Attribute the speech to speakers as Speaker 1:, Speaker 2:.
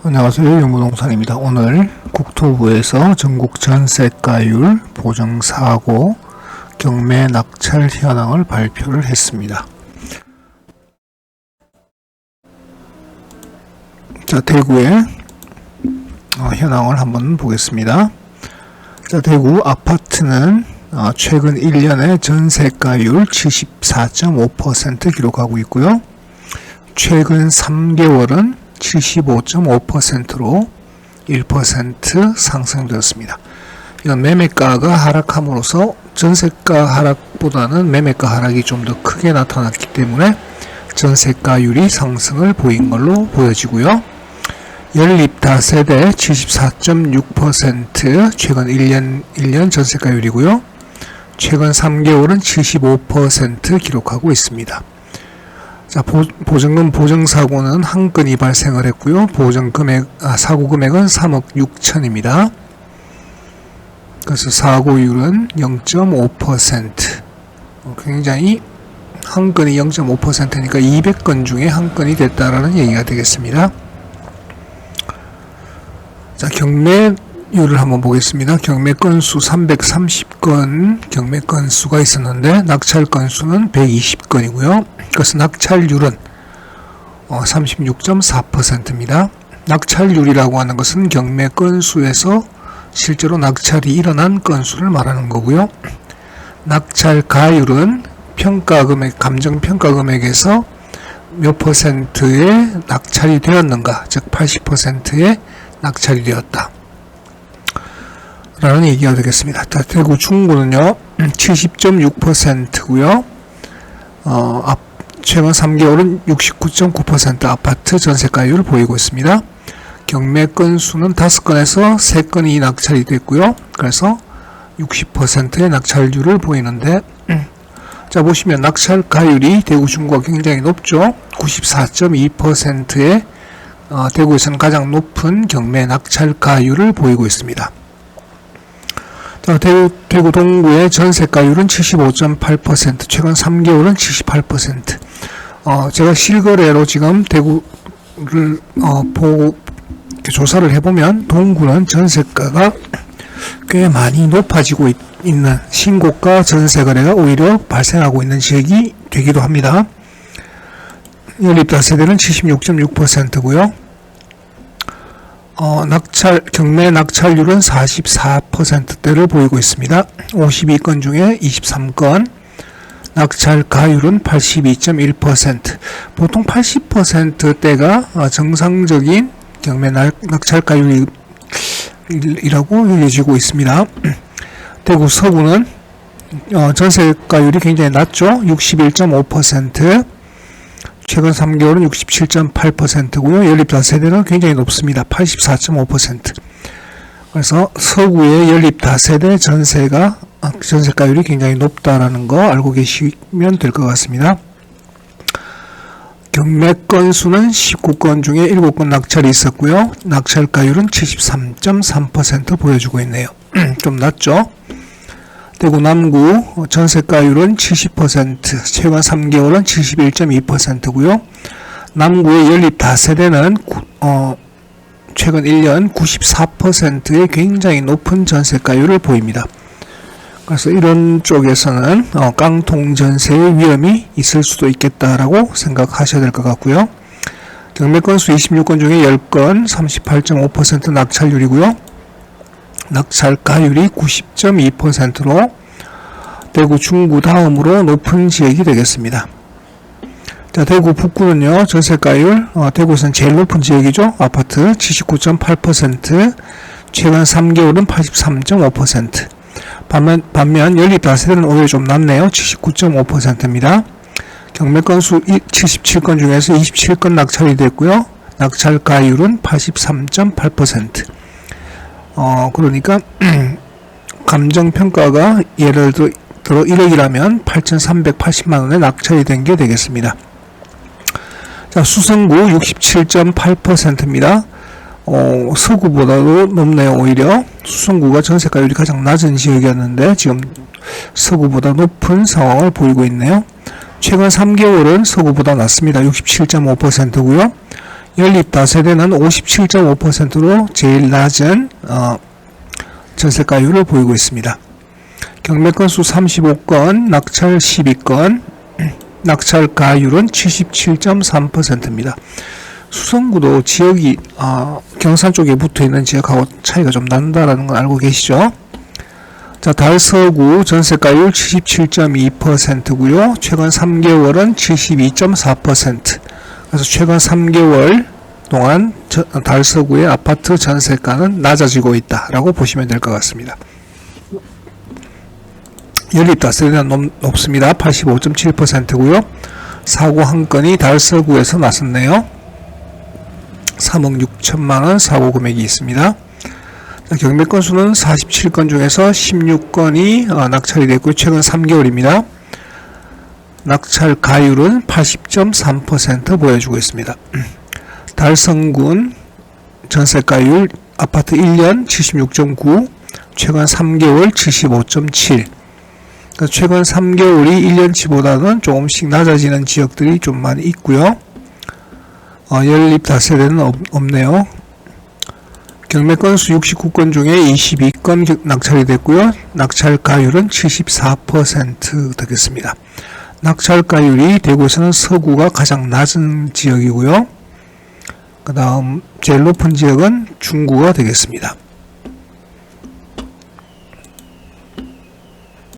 Speaker 1: 안녕하세요. 영부동산입니다. 오늘 국토부에서 전국 전세가율, 보정사고, 경매 낙찰 현황을 발표를 했습니다. 자, 대구의 현황을 한번 보겠습니다. 자, 대구 아파트는 최근 1년의 전세가율 74.5% 기록하고 있고요. 최근 3개월은 75.5%로 1% 상승되었습니다. 이건 매매가가 하락함으로써 전세가 하락보다는 매매가 하락이 좀 더 크게 나타났기 때문에 전세가율이 상승을 보인 걸로 보여지고요. 연립 다세대 74.6% 최근 1년 전세가율이고요. 최근 3개월은 75% 기록하고 있습니다. 자, 보증금 보정사고는 한 건이 발생을 했고요. 사고 금액은 3억 6천입니다. 그래서 사고율은 0.5%. 굉장히 한 건이 0.5%니까 200건 중에 한 건이 됐다라는 얘기가 되겠습니다. 자, 경매율을 한번 보겠습니다. 경매 건수 330건 경매 건수가 있었는데 낙찰 건수는 120건이고요. 그래서 낙찰률은 36.4%입니다. 낙찰률이라고 하는 것은 경매 건수에서 실제로 낙찰이 일어난 건수를 말하는 거고요. 낙찰가율은 감정평가금액에서 몇 퍼센트의 낙찰이 되었는가, 즉 80%의 낙찰이 되었다 라는 얘기가 되겠습니다. 대구 중구는요 70.6%고요 최근 3개월은 69.9% 아파트 전세가율을 보이고 있습니다. 경매 건수는 5건에서 3건이 낙찰이 됐고요. 그래서 60%의 낙찰률을 보이는데, 자, 보시면 낙찰가율이 대구 중구가 굉장히 높죠. 94.2%의 대구에서는 가장 높은 경매 낙찰가율을 보이고 있습니다. 자, 대구 동구의 전세가율은 75.8%, 최근 3개월은 78%. 제가 실거래로 지금 대구를 조사를 해보면 동구는 전세가가 꽤 많이 높아지고 있는 신고가 전세거래가 오히려 발생하고 있는 지역이 되기도 합니다. 연립다세대는 76.6%고요. 경매 낙찰률은 44%대를 보이고 있습니다. 52건 중에 23건, 낙찰가율은 82.1%. 보통 80%대가 정상적인 경매 낙찰가율이라고 여겨지고 있습니다. 대구 서구는 전세가율이 굉장히 낮죠. 61.5%. 최근 3개월은 67.8%고요. 연립다세대는 굉장히 높습니다. 84.5%. 그래서 서구의 연립다세대 전세가율이 굉장히 높다라는 거 알고 계시면 될 것 같습니다. 경매 건수는 19건 중에 7건 낙찰이 있었고요. 낙찰가율은 73.3% 보여주고 있네요. 좀 낮죠? 대구 남구 전세가율은 70%, 최근 3개월은 71.2%고요. 남구의 연립 다세대는 최근 1년 94%의 굉장히 높은 전세가율을 보입니다. 그래서 이런 쪽에서는 깡통 전세의 위험이 있을 수도 있겠다라고 생각하셔야 될 것 같고요. 경매 건수 26건 중에 10건, 38.5% 낙찰률이고요. 낙찰가율이 90.2%로 대구 중구 다음으로 높은 지역이 되겠습니다. 자, 대구 북구는요, 전세가율, 대구에서는 제일 높은 지역이죠. 아파트 79.8%, 최근 3개월은 83.5%. 반면 연립다세대는 오히려 좀 낮네요. 79.5%입니다. 경매 건수 77건 중에서 27건 낙찰이 됐고요. 낙찰가율은 83.8%. 그러니까 감정평가가 예를 들어 1억이라면 8,380만원에 낙찰이 된 게 되겠습니다. 자, 수성구 67.8%입니다. 서구보다도 높네요. 오히려 수성구가 전세가율이 가장 낮은 지역이었는데 지금 서구보다 높은 상황을 보이고 있네요. 최근 3개월은 서구보다 낮습니다. 67.5%고요. 연립 다세대는 57.5%로 제일 낮은 전세가율을 보이고 있습니다. 경매 건수 35건, 낙찰 12건, 낙찰 가율은 77.3%입니다. 수성구도 지역이 경산 쪽에 붙어있는 지역하고 차이가 좀 난다라는 건 알고 계시죠? 자, 달서구 전세가율 77.2%고요. 최근 3개월은 72.4%. 그래서 최근 3개월 동안 달서구의 아파트 전세가는 낮아지고 있다라고 보시면 될 것 같습니다. 연립다세대는 높습니다. 85.7%고요. 사고 한 건이 달서구에서 났었네요. 3억 6천만원 사고 금액이 있습니다. 경매 건수는 47건 중에서 16건이 낙찰이 됐고 최근 3개월입니다. 낙찰 가율은 80.3% 보여주고 있습니다. 달성군 전세가율 아파트 1년 76.9, 최근 3개월 75.7. 최근 3개월이 1년치보다는 조금씩 낮아지는 지역들이 좀 많이 있고요. 연립 다세대는 없네요. 경매 건수 69건 중에 22건 낙찰이 됐고요. 낙찰 가율은 74% 되겠습니다. 낙찰 가율이 대구에서는 서구가 가장 낮은 지역이고요. 그 다음 제일 높은 지역은 중구가 되겠습니다.